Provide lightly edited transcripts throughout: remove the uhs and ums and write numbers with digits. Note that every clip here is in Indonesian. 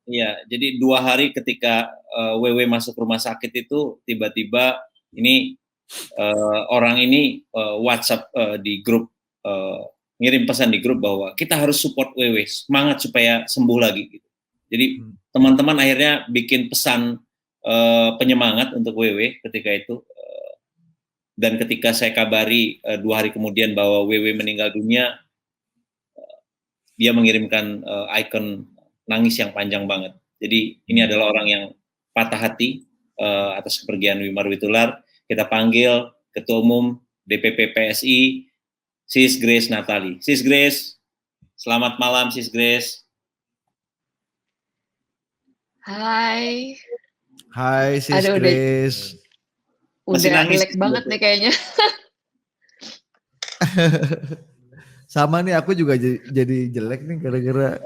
Iya, jadi 2 hari ketika WW masuk rumah sakit itu tiba-tiba ini orang ini WhatsApp di grup ngirim pesan di grup bahwa kita harus support WW, semangat supaya sembuh lagi gitu. Jadi teman-teman akhirnya bikin pesan penyemangat untuk WW ketika itu dan ketika saya kabari 2 hari kemudian bahwa WW meninggal dunia, dia mengirimkan icon nangis yang panjang banget. Jadi ini adalah orang yang patah hati atas kepergian Wimar Witular. Kita panggil Ketua Umum DPP PSI, Sis Grace Natali. Sis Grace, selamat malam Sis Grace. Hai. Hai Sis Grace. Udah jelek banget nih kayaknya. Sama nih aku juga jadi jelek nih gara-gara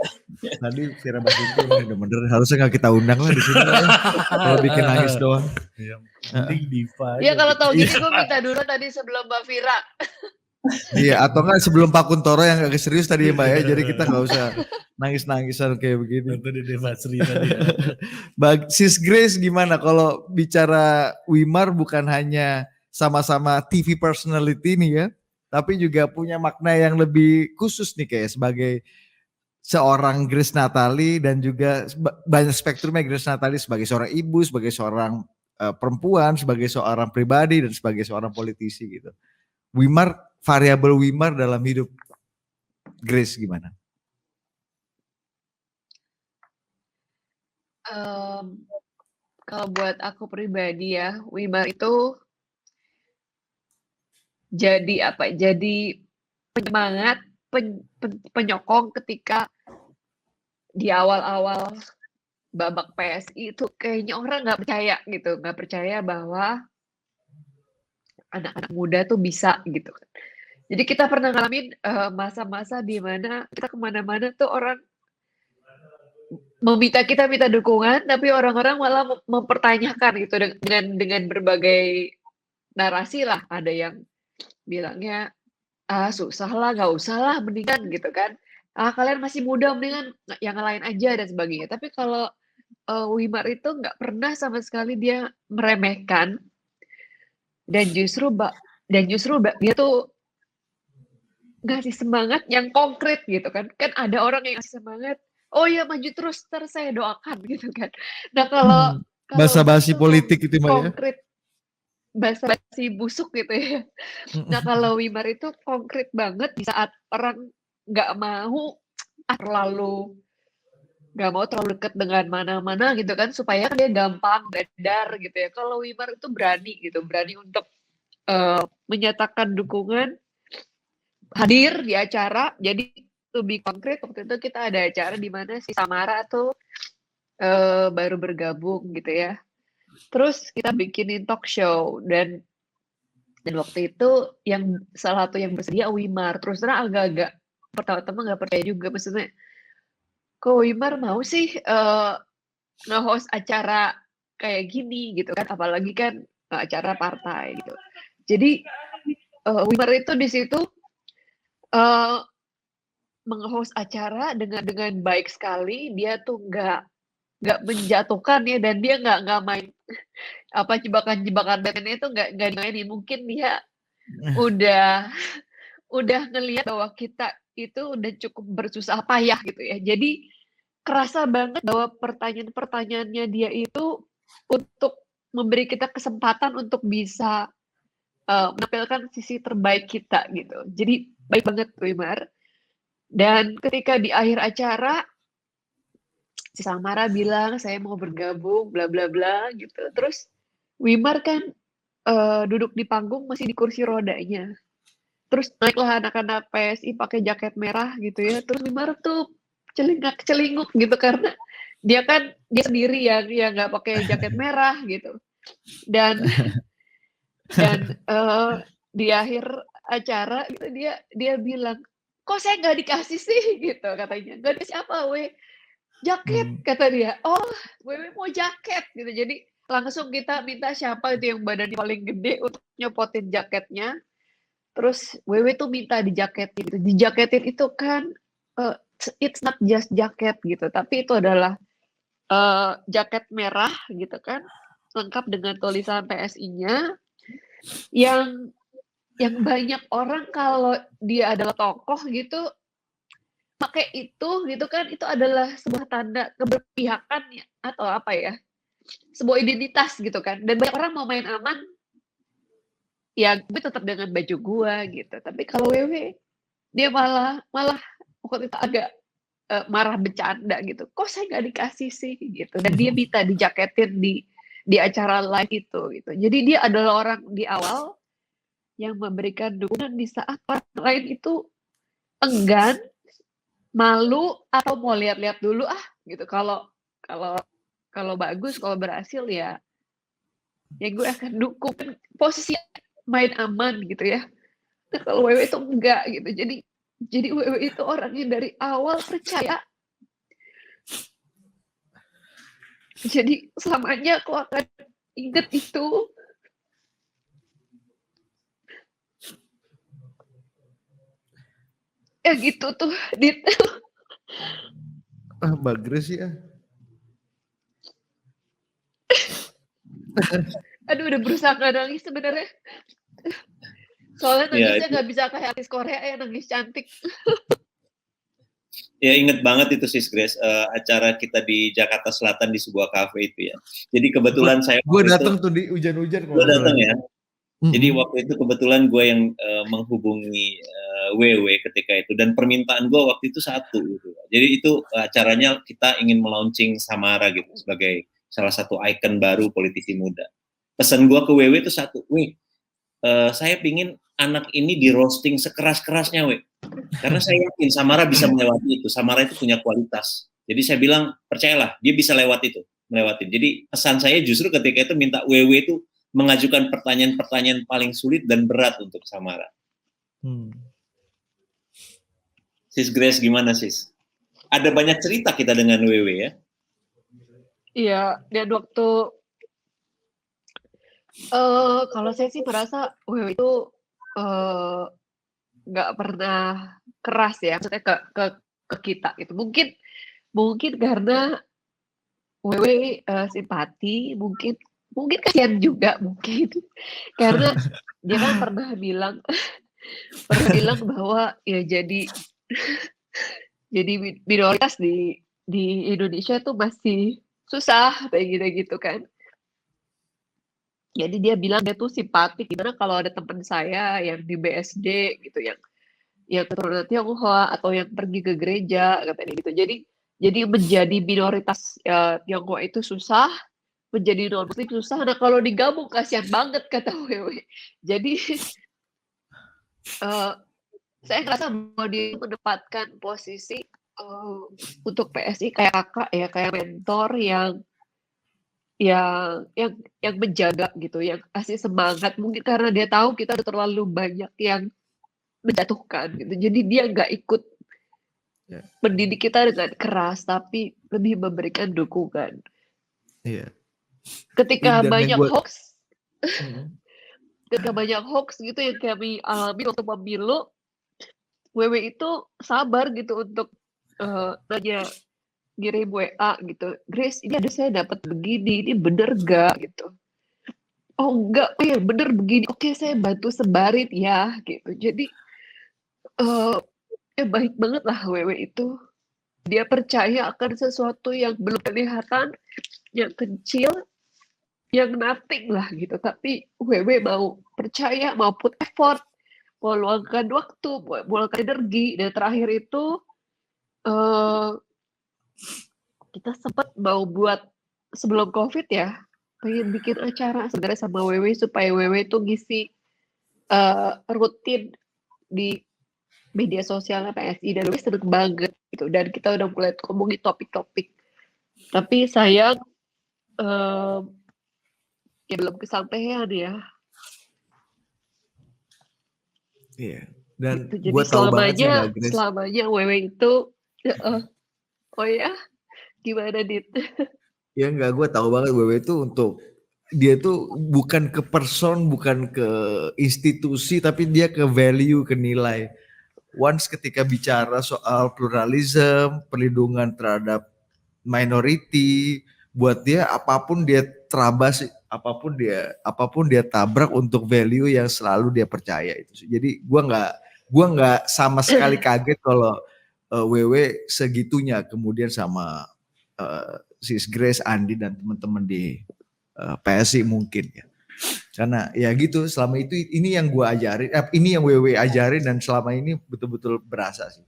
tadi Vira Basuki bener-bener harusnya nggak kita undang lah di sini lah ya. Kalau bikin nangis doang. Penting diva. Ya kalau tau gini gue minta dulu tadi sebelum Mbak Vira. Iya atau enggak sebelum Pak Kuntoro yang agak serius tadi ya Mbak ya. Jadi kita nggak usah nangis-nangisan kayak begini. Itu di Dewa Sri tadi ya. Sis Grace gimana kalau bicara Wimar bukan hanya sama-sama TV personality nih ya. Tapi juga punya makna yang lebih khusus nih kayak sebagai seorang Grace Natali dan juga banyak spektrumnya Grace Natali sebagai seorang ibu, sebagai seorang perempuan, sebagai seorang pribadi dan sebagai seorang politisi gitu. Wimar, variabel Wimar dalam hidup Grace gimana? Kalau buat aku pribadi ya, Wimar itu jadi apa? Jadi penyemangat, penyokong ketika di awal-awal babak PSI itu kayaknya orang nggak percaya gitu, nggak percaya bahwa anak-anak muda tuh bisa gitu. Jadi kita pernah ngalamin masa-masa di mana kita kemana-mana tuh orang kita minta dukungan, tapi orang-orang malah mempertanyakan gitu dengan berbagai narasi lah. Ada yang bilangnya susah lah, nggak usah lah, mendingan gitu kan. Kalian masih muda, mendingan yang lain aja dan sebagainya. Tapi kalau Wimar itu nggak pernah sama sekali dia meremehkan dan justru dia tuh ngasih semangat yang konkret gitu kan. Kan ada orang yang ngasih semangat, oh ya maju terus saya doakan gitu kan. Nah kalau basa-basi politik itu Mbak ya. Konkret, basa-basi busuk gitu ya. Nah kalau Wimar itu konkret banget di saat orang nggak mau terlalu dekat dengan mana-mana gitu kan, supaya dia gampang beredar gitu ya. Kalau Wimar itu berani untuk menyatakan dukungan, hadir di acara. Jadi lebih konkret, waktu itu kita ada acara di mana si Samara tuh baru bergabung gitu ya. Terus kita bikinin talk show dan waktu itu yang salah satu yang bersedia Wimar. Terus terang agak-agak pertama-tama nggak percaya juga, maksudnya kok Wimar mau sih nge-host acara kayak gini gitu kan, apalagi kan acara partai gitu. Jadi Wimar itu di situ meng-host acara dengan baik sekali. Dia tuh nggak menjatuhkan ya, dan dia nggak main apa jebakan Batman itu nggak mainin. Mungkin dia udah ngelihat bahwa kita itu udah cukup bersusah payah gitu ya. Jadi kerasa banget bahwa pertanyaannya dia itu untuk memberi kita kesempatan untuk bisa menampilkan sisi terbaik kita gitu. Jadi baik banget Wimar. Dan ketika di akhir acara si Samara bilang saya mau bergabung bla bla bla gitu. Terus Wimar kan duduk di panggung masih di kursi rodanya. Terus naiklah anak-anak PSI pakai jaket merah gitu ya. Terus Wimar tuh celingak-celinguk gitu karena dia sendiri yang nggak pakai jaket merah gitu. Dan di akhir acara gitu dia bilang, kok saya nggak dikasih sih gitu katanya. Nggak dikasih apa, jaket kata dia. Oh, Wewe mau jaket gitu. Jadi langsung kita minta siapa itu yang badannya paling gede untuk nyopotin jaketnya. Terus Wewe tuh minta dijaketin gitu. Dijaketin itu kan it's not just jaket gitu, tapi itu adalah jaket merah gitu kan, lengkap dengan tulisan PSI-nya, yang banyak orang kalau dia adalah tokoh gitu, pakai itu gitu kan, itu adalah sebuah tanda keberpihakan ya, atau apa ya, sebuah identitas gitu kan, dan banyak orang mau main aman, ya gue tetap dengan baju gue gitu. Tapi kalau Wewe, dia malah waktu itu agak marah bercanda gitu, kok saya nggak dikasih sih gitu, dan dia minta dijaketin di acara live itu gitu. Jadi dia adalah orang di awal yang memberikan dukungan di saat orang lain itu enggan, malu, atau mau lihat-lihat dulu gitu. Kalau kalau bagus, kalau berhasil ya gue akan dukung. Posisi main aman gitu ya. Nah, kalau Wewe itu enggak gitu. Jadi Wewe itu orangnya dari awal percaya. Jadi selamanya aku akan ingat itu. Ya gitu tuh, Dit. Mbak Grace ya. Aduh, udah berusaha nggak nangis sebenarnya. Soalnya nangisnya nggak bisa kayak artis Korea yang nangis cantik. Ya inget banget itu Sis Grace, acara kita di Jakarta Selatan di sebuah kafe itu ya. Jadi kebetulan Gue datang tuh di hujan-hujan. Gue datang ya. Jadi waktu itu kebetulan gue yang menghubungi WW ketika itu, dan permintaan gue waktu itu satu gitu. Jadi itu acaranya kita ingin melaunching Samara gitu sebagai salah satu ikon baru politisi muda. Pesan gue ke WW itu satu, saya pingin anak ini di roasting sekeras-kerasnya, karena saya yakin Samara bisa melewati itu. Samara itu punya kualitas. Jadi saya bilang, percayalah, dia bisa melewati. Jadi pesan saya justru ketika itu minta WW itu mengajukan pertanyaan-pertanyaan paling sulit dan berat untuk Samara. Sis Grace gimana Sis? Ada banyak cerita kita dengan WW ya? Iya, dan waktu kalau saya sih merasa WW itu nggak pernah keras ya, maksudnya ke kita gitu. Mungkin karena WW simpati, mungkin kasihan juga mungkin, karena dia kan pernah bilang bahwa ya jadi minoritas di Indonesia tuh masih susah kayak gitu kan. Jadi dia bilang dia tuh simpatik, gimana kalau ada teman saya yang di BSD gitu, yang keturunan Tionghoa atau yang pergi ke gereja katanya gitu. Jadi menjadi minoritas Tionghoa itu susah, menjadi non muslim susah. Nah kalau digabung kasihan banget kata Wewe. Jadi saya ngerasa bahwa dia menempatkan posisi untuk PSI kayak kakak ya, kayak mentor yang menjaga gitu, yang kasih semangat. Mungkin karena dia tahu kita udah terlalu banyak yang menjatuhkan gitu. Jadi dia nggak ikut mendidik kita dengan keras, tapi lebih memberikan dukungan. Ketika banyak hoax, gitu yang kami alami waktu pemilu, WW itu sabar gitu untuk nanya, ngirim WA gitu, Grace ini ada saya dapat begini, ini bener gak gitu. Oh enggak, ya bener begini, oke saya bantu sebarin ya gitu. Jadi baik banget lah WW itu. Dia percaya akan sesuatu yang belum kelihatan, yang kecil, yang nothing lah gitu. Tapi WW mau percaya, mau put effort, mau luangkan waktu, mau luangkan energi. Dan terakhir itu kita sempat mau buat sebelum COVID ya, pengen bikin acara sebenarnya sama WW supaya WW itu ngisi rutin di media sosialnya PSI, dan WW seneng banget gitu. Dan kita udah mulai ngomongin topik-topik. Tapi sayang ya belum kesampaian ya. Iya. Dan gitu. Jadi gue tahu banget sih Mbak Grace. selamanya WW itu oh ya gimana Dit? Ya enggak, gue tahu banget WW itu untuk dia tuh bukan ke person, bukan ke institusi, tapi dia ke value, ke nilai. Once ketika bicara soal pluralism, perlindungan terhadap minority, buat dia apapun dia terabas, apapun dia tabrak untuk value yang selalu dia percaya itu. Jadi gua nggak sama sekali kaget kalau WW segitunya kemudian sama Sis Grace, Andi dan teman-teman di PSI mungkin ya. Karena ya gitu, selama itu ini yang gua ajarin, ini yang WW ajarin dan selama ini betul-betul berasa sih.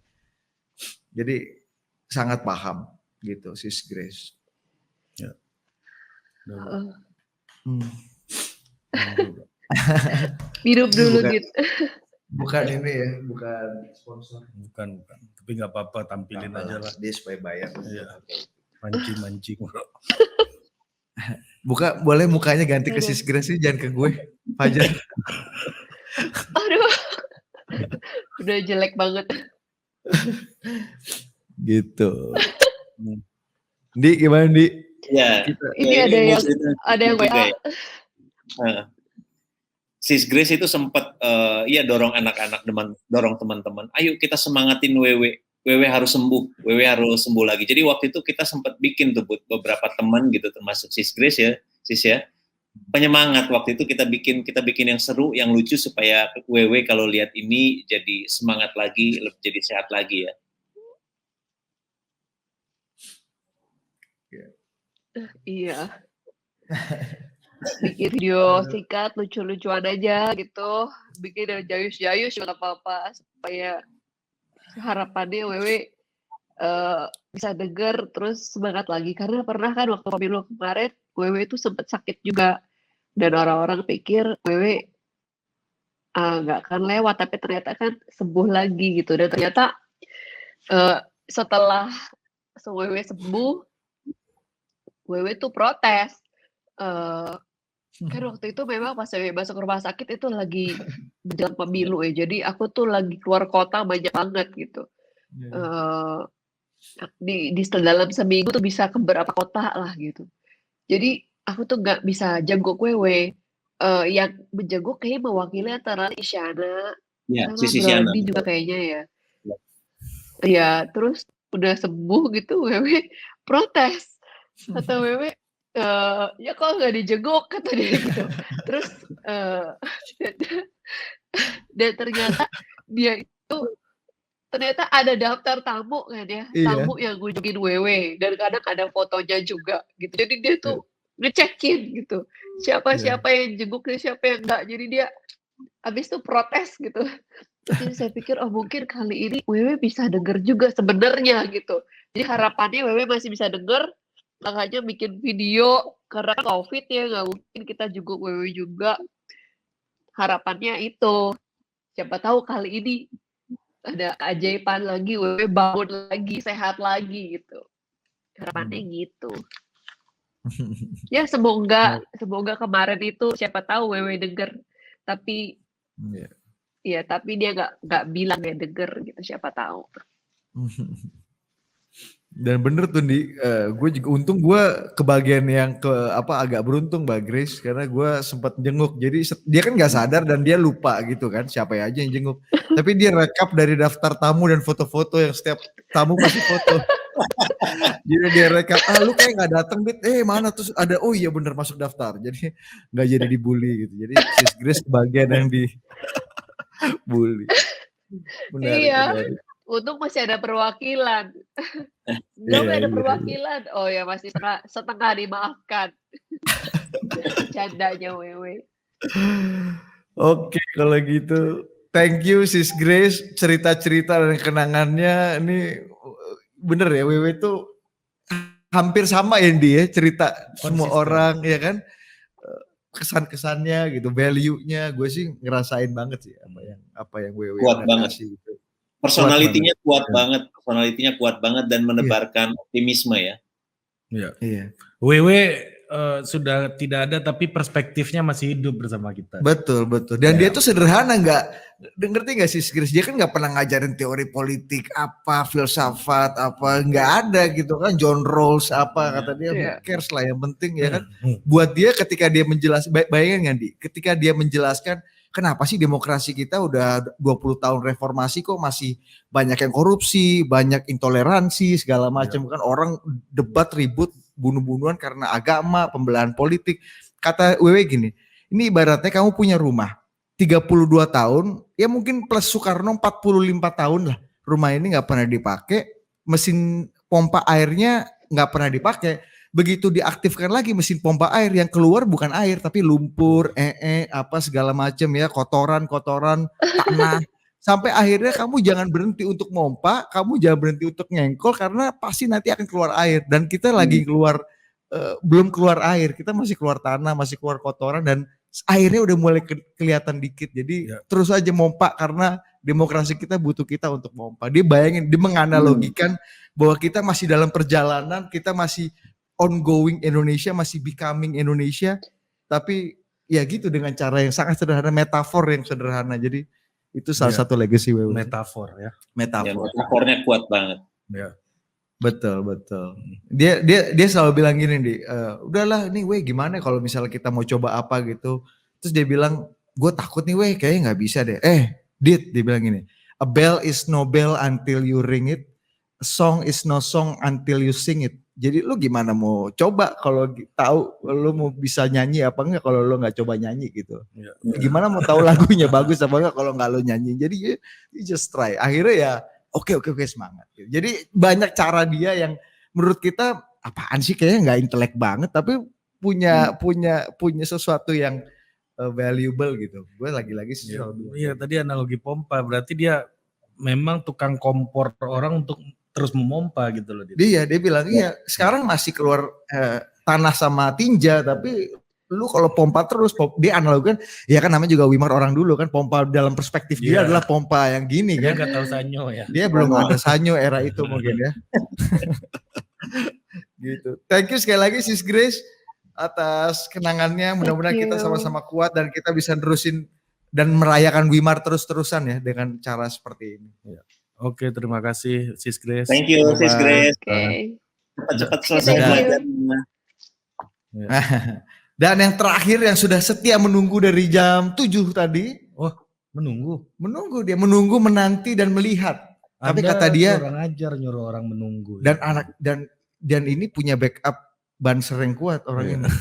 Jadi sangat paham gitu Sis Grace. Ya. Minum dulu bukan, gitu. Bukan ini ya, bukan sponsor. Bukan. Tapi nggak apa-apa, tampilin aja lah. Dia supaya bayar. Iya. Mancing. Buka, boleh mukanya ganti ke Sis Grace sih, jangan ke gue, Fajar. Aduh, udah jelek banget. Gitu. Di gimana Di? Ya. Ini ada yang WA. Ya. Sis Grace itu sempat dorong anak-anak, dorong teman-teman. Ayo kita semangatin WW. WW harus sembuh lagi. Jadi waktu itu kita sempat bikin tuh buat beberapa teman gitu, termasuk Sis Grace ya, Sis ya. Penyemangat waktu itu kita bikin yang seru, yang lucu supaya WW kalau lihat ini jadi semangat lagi, jadi sehat lagi ya. Iya. Bikin video singkat, lucu-lucuan aja gitu. Bikin yang jayus-jayus nggak apa-apa supaya harapannya WW bisa denger terus semangat lagi. Karena pernah kan waktu pemilu kemarin WW itu sempat sakit juga dan orang-orang pikir WW nggak akan lewat, tapi ternyata kan sembuh lagi gitu. Dan ternyata setelah WW sembuh, WW tuh protes. Kan waktu itu memang pas WW masuk rumah sakit itu lagi menjelang pemilu ya. Jadi aku tuh lagi keluar kota banyak banget gitu. Di dalam seminggu tuh bisa ke beberapa kota lah gitu. Jadi aku tuh nggak bisa jenguk WW. Yang menjenguk kayaknya mewakili antara Isyana sama Brody juga kayaknya ya. Ya terus udah sembuh gitu WW protes. Kata WW, ya kok nggak dijenguk kata dia gitu. Terus dan ternyata dia itu ternyata ada daftar tamu kan ya, tamu yang ngunjungin WW dan kadang ada fotonya juga gitu. Jadi dia tuh ngecekin gitu, siapa yang jenguk dan siapa yang enggak. Jadi dia habis itu protes gitu. Jadi saya pikir mungkin kali ini WW bisa denger juga sebenarnya gitu. Jadi harapannya WW masih bisa denger. Makanya bikin video karena COVID ya, nggak mungkin kita jenguk WW juga. Harapannya itu, siapa tahu kali ini ada keajaiban lagi, WW bangun lagi, sehat lagi gitu. Harapannya gitu. Ya semoga kemarin itu siapa tahu WW denger, tapi tapi dia nggak bilang ya denger gitu, siapa tahu. Dan bener tuh gue juga untung gue kebagian yang agak beruntung Mbak Grace karena gue sempat jenguk. Jadi dia kan nggak sadar dan dia lupa gitu kan siapa aja yang jenguk. Tapi dia rekap dari daftar tamu dan foto-foto yang setiap tamu pasti foto. Jadi dia rekap, lu kayak nggak datang Bit, mana terus ada, oh iya bener masuk daftar. Jadi nggak jadi dibully gitu. Jadi Sis Grace kebagian yang dibully. Menarik. Untung masih ada perwakilan. Belum ada perwakilan. Oh ya masih setengah dimaafkan. Candanya WW. Oke kalau gitu. Thank you Sis Grace. Cerita-cerita dan kenangannya. Ini bener ya WW itu hampir sama ya Indi ya. Cerita semua orang ya kan. Kesan-kesannya gitu. Value-nya gue sih ngerasain banget sih. Apa yang WW kuat banget sih gitu. Personalitinya kuat banget dan menebarkan optimisme ya. Iya. WW sudah tidak ada tapi perspektifnya masih hidup bersama kita. Betul. Dan dia tuh sederhana, ngerti nggak sih Grace? Dia kan nggak pernah ngajarin teori politik apa, filsafat apa, nggak ada gitu kan. John Rawls apa kata dia, who cares lah, yang penting ya kan. Buat dia ketika dia menjelaskan, bayangin nggak Di, ketika dia menjelaskan kenapa sih demokrasi kita udah 20 tahun reformasi kok masih banyak yang korupsi, banyak intoleransi segala macam, kan orang debat ribut bunuh-bunuhan karena agama, pembelahan politik. Kata Wewe gini, ini ibaratnya kamu punya rumah 32 tahun, ya mungkin plus Soekarno 45 tahun lah. Rumah ini nggak pernah dipakai, mesin pompa airnya nggak pernah dipakai. Begitu diaktifkan lagi mesin pompa air, yang keluar bukan air tapi lumpur, apa segala macam ya, kotoran tanah. Sampai akhirnya kamu jangan berhenti untuk pompa, kamu jangan berhenti untuk ngengkol karena pasti nanti akan keluar air. Dan kita lagi keluar belum keluar air, kita masih keluar tanah, masih keluar kotoran, dan airnya udah mulai kelihatan dikit. Jadi terus aja pompa karena demokrasi kita butuh kita untuk pompa. Dia bayangin, dia menganalogikan bahwa kita masih dalam perjalanan, kita masih ongoing Indonesia, masih becoming Indonesia, tapi ya gitu dengan cara yang sangat sederhana, metafor yang sederhana. Jadi itu salah satu legacy WW. Metafor ya. Metafor. Ya, metafornya kuat banget. Ya. Betul. Dia selalu bilang gini, udahlah nih Weh, gimana kalau misalnya kita mau coba apa gitu. Terus dia bilang, gue takut nih Weh, kayaknya nggak bisa deh. Dit, dia bilang gini, a bell is no bell until you ring it, a song is no song until you sing it. Jadi lu gimana mau coba kalau tahu lu mau bisa nyanyi apa enggak kalau lu nggak coba nyanyi gitu. Ya. Gimana mau tahu lagunya bagus apa enggak kalau nggak lu nyanyi. Jadi you just try. Akhirnya ya oke semangat. Jadi banyak cara dia yang menurut kita apaan sih, kayaknya nggak intelek banget tapi punya sesuatu yang valuable gitu. Gue lagi-lagi sesuatu. Iya, tadi analogi pompa berarti dia memang tukang kompor orang untuk terus memompa gitu loh. Dia bilang iya, sekarang masih keluar tanah sama tinja, tapi lu kalau pompa terus, dia analogikan, ya kan namanya juga Wimar orang dulu kan, pompa dalam perspektif dia adalah pompa yang gini kan. Dia nggak tahu sanyo ya. Dia belum ada sanyo era itu mungkin ya. Gitu. Thank you sekali lagi Sis Grace atas kenangannya. Mudah-mudahan kita sama-sama kuat dan kita bisa nerusin dan merayakan Wimar terus-terusan ya dengan cara seperti ini. Ya. Oke, terima kasih Sis Grace. Thank you Sis Grace. Cepat-cepat selesai belajarnya. Dan yang terakhir yang sudah setia menunggu dari jam 7 tadi. Oh, menunggu Dia menunggu, menanti dan melihat. Tapi kata dia orang ajar nyuruh orang menunggu. Dan anak dan ini punya backup banser yang kuat orang ini.